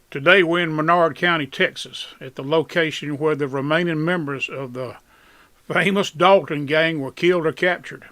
Today we're in Menard County, Texas, at the location where the remaining members of the famous Dalton Gang were killed or captured.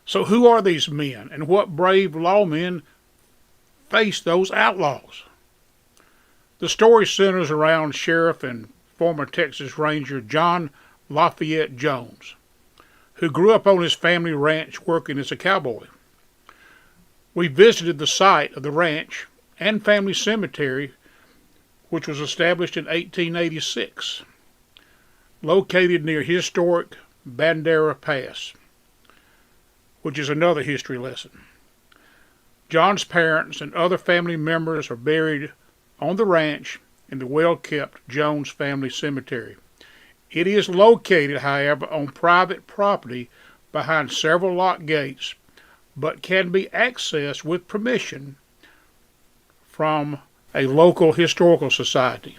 So who are these men, and what brave lawmen faced those outlaws? The story centers around Sheriff and former Texas Ranger John Lafayette Jones, who grew up on his family ranch working as a cowboy. We visited the site of the ranch and family cemetery, which was established in 1886, located near historic Bandera Pass, which is another history lesson. John's parents and other family members are buried on the ranch in the well-kept Jones Family Cemetery. It is located, however, on private property behind several locked gates, but can be accessed with permission from a local historical society.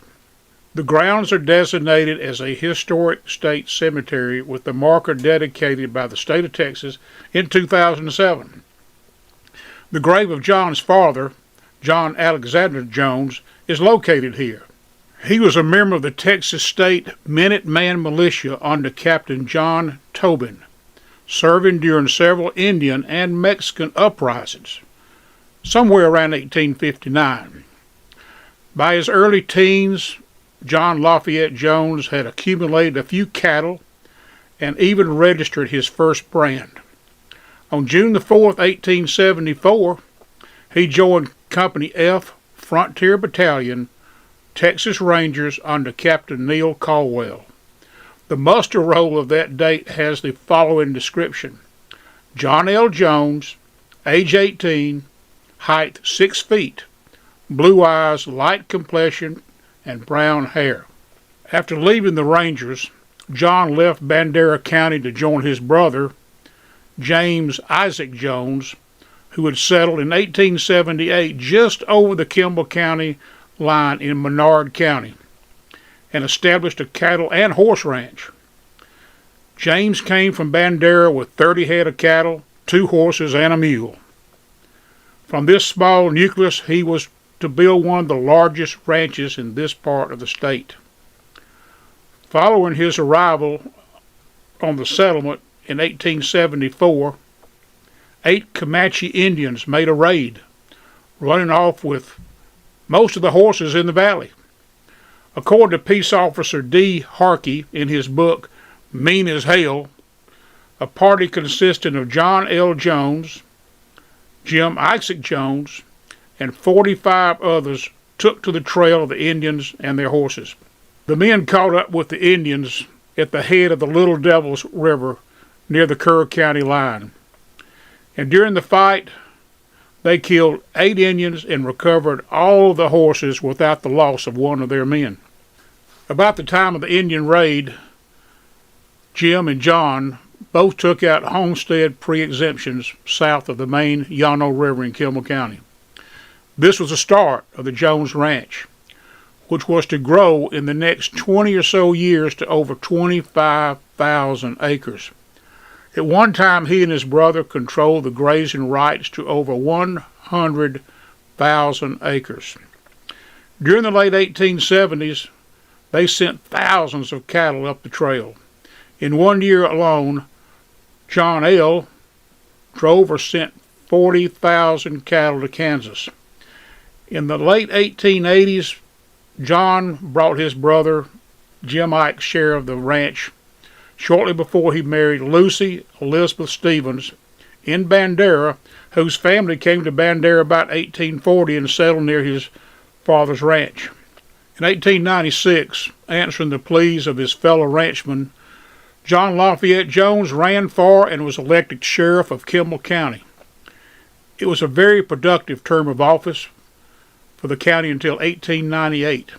The grounds are designated as a historic state cemetery with the marker dedicated by the state of Texas in 2007. The grave of John's father, John Alexander Jones, is located here. He was a member of the Texas State Minuteman Militia under Captain John Tobin, serving during several Indian and Mexican uprisings, somewhere around 1859. By his early teens, John Lafayette Jones had accumulated a few cattle and even registered his first brand. On June the 4th, 1874, he joined Company F, Frontier Battalion, Texas Rangers under Captain Neil Caldwell. The muster roll of that date has the following description: John L. Jones, age 18, height 6 feet, blue eyes, light complexion, and brown hair. After leaving the Rangers, John left Bandera County to join his brother, James Isaac Jones, who had settled in 1878 just over the Kimball County line in Menard County, and established a cattle and horse ranch. James came from Bandera with 30 head of cattle, 2 horses, and a mule. From this small nucleus, he was to build one of the largest ranches in this part of the state. Following his arrival on the settlement in 1874, 8 Comanche Indians made a raid, running off with most of the horses in the valley. According to Peace Officer Dee Harkey in his book Mean as Hell, a party consisting of John L. Jones, Jim Isaac Jones, and 45 others took to the trail of the Indians and their horses. The men caught up with the Indians at the head of the Little Devil's River near the Kerr County line. And during the fight, they killed 8 Indians and recovered all of the horses without the loss of one of their men. About the time of the Indian raid, Jim and John both took out homestead pre-exemptions south of the main Llano River in Kimball County. This was the start of the Jones Ranch, which was to grow in the next 20 or so years to over 25,000 acres. At one time, he and his brother controlled the grazing rights to over 100,000 acres. During the late 1870s, they sent thousands of cattle up the trail. In 1 year alone, John L. drove or sent 40,000 cattle to Kansas. In the late 1880s, John brought his brother, Jim Ike, share of the ranch, shortly before he married Lucy Elizabeth Stevens in Bandera, whose family came to Bandera about 1840 and settled near his father's ranch. In 1896, answering the pleas of his fellow ranchmen, John Lafayette Jones ran for and was elected sheriff of Kimball County. It was a very productive term of office for the county until 1898.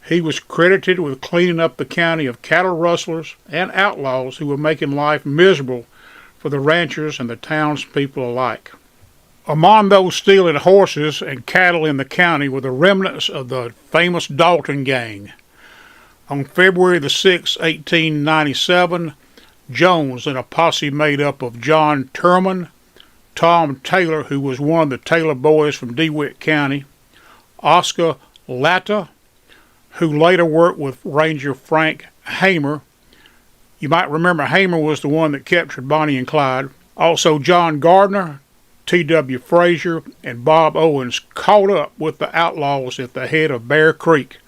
He was credited with cleaning up the county of cattle rustlers and outlaws who were making life miserable for the ranchers and the townspeople alike. Among those stealing horses and cattle in the county were the remnants of the famous Dalton Gang. On February the 6th, 1897, Jones and a posse made up of John Turman, Tom Taylor, who was one of the Taylor boys from DeWitt County, Oscar Latta, who later worked with Ranger Frank Hamer. You might remember Hamer was the one that captured Bonnie and Clyde. Also John Gardner, T.W. Frazier, and Bob Owens caught up with the outlaws at the head of Bear Creek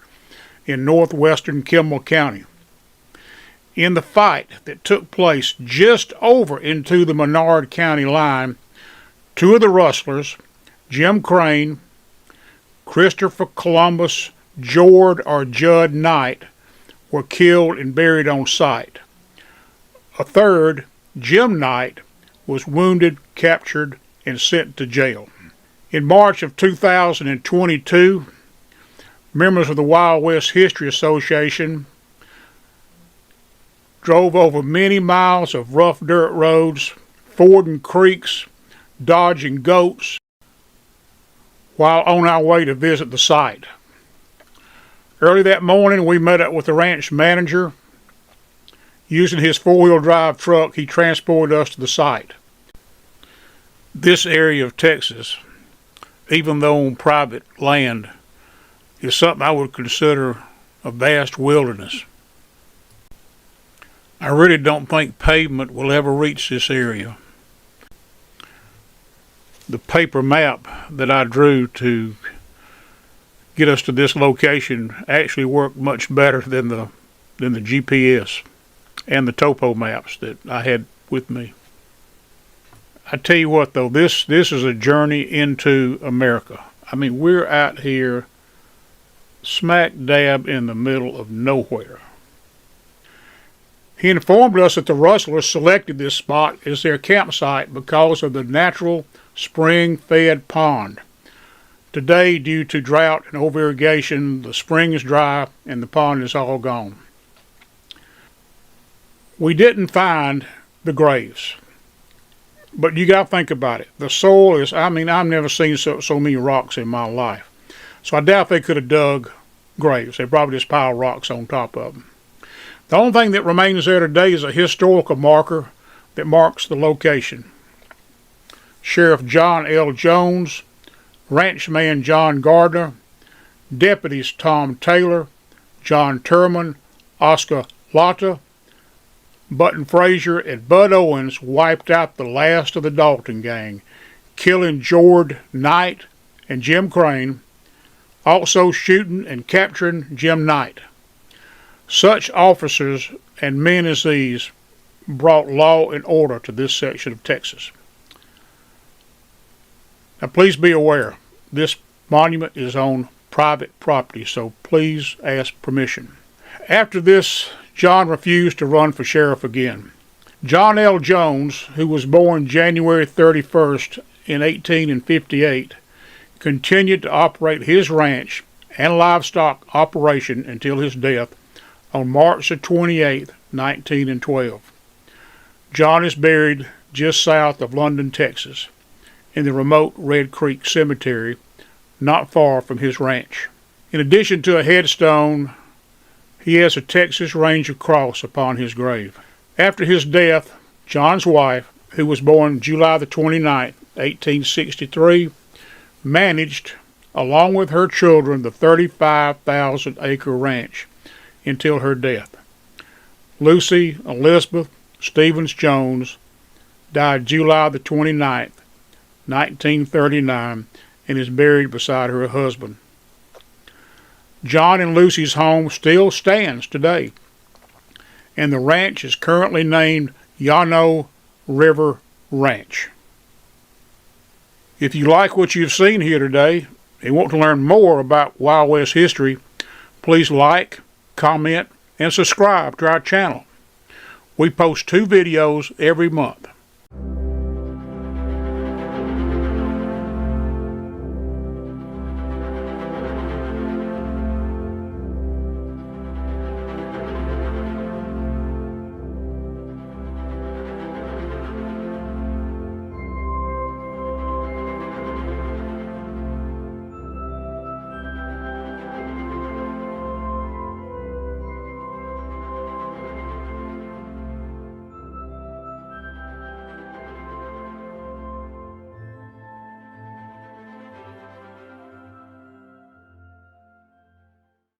in northwestern Kimball County. In the fight that took place just over into the Menard County line, two of the rustlers, Jim Crane, Christopher Columbus, Jord or Judd Knight, were killed and buried on site. A third, Jim Knight, was wounded, captured, and sent to jail. In March of 2022, members of the Wild West History Association drove over many miles of rough dirt roads, fording creeks, dodging goats, while on our way to visit the site. Early that morning, we met up with the ranch manager. Using his four-wheel drive truck, he transported us to the site. This area of Texas, even though on private land, is something I would consider a vast wilderness. I really don't think pavement will ever reach this area. The paper map that I drew to get us to this location actually worked much better than the GPS and the topo maps that I had with me. I tell you what though, this is a journey into America. I mean, we're out here smack dab in the middle of nowhere. He informed us that the rustlers selected this spot as their campsite because of the natural spring-fed pond. Today, due to drought and over-irrigation, the spring is dry and the pond is all gone. We didn't find the graves, but you got to think about it. The soil is, I mean, I've never seen so many rocks in my life. So I doubt they could have dug graves. They probably just piled rocks on top of them. The only thing that remains there today is a historical marker that marks the location. Sheriff John L. Jones, ranchman John Gardner, deputies Tom Taylor, John Turman, Oscar Latta, Button Frazier, and Bud Owens wiped out the last of the Dalton Gang, killing Jord Knight and Jim Crane, also shooting and capturing Jim Knight. Such officers and men as these brought law and order to this section of Texas. Now please be aware, this monument is on private property, so please ask permission. After this, John refused to run for sheriff again. John L. Jones, who was born January 31st in 1858, continued to operate his ranch and livestock operation until his death on March 28, 1912. John is buried just south of London, Texas, in the remote Red Creek Cemetery, not far from his ranch. In addition to a headstone, he has a Texas Ranger cross upon his grave. After his death, John's wife, who was born July the 29th, 1863, managed, along with her children, the 35,000-acre ranch until her death. Lucy Elizabeth Stevens Jones died July the 29th, 1939, and is buried beside her husband. John and Lucy's home still stands today, and the ranch is currently named Llano River Ranch. If you like what you've seen here today and want to learn more about Wild West history, please like, comment, and subscribe to our channel. We post 2 videos every month.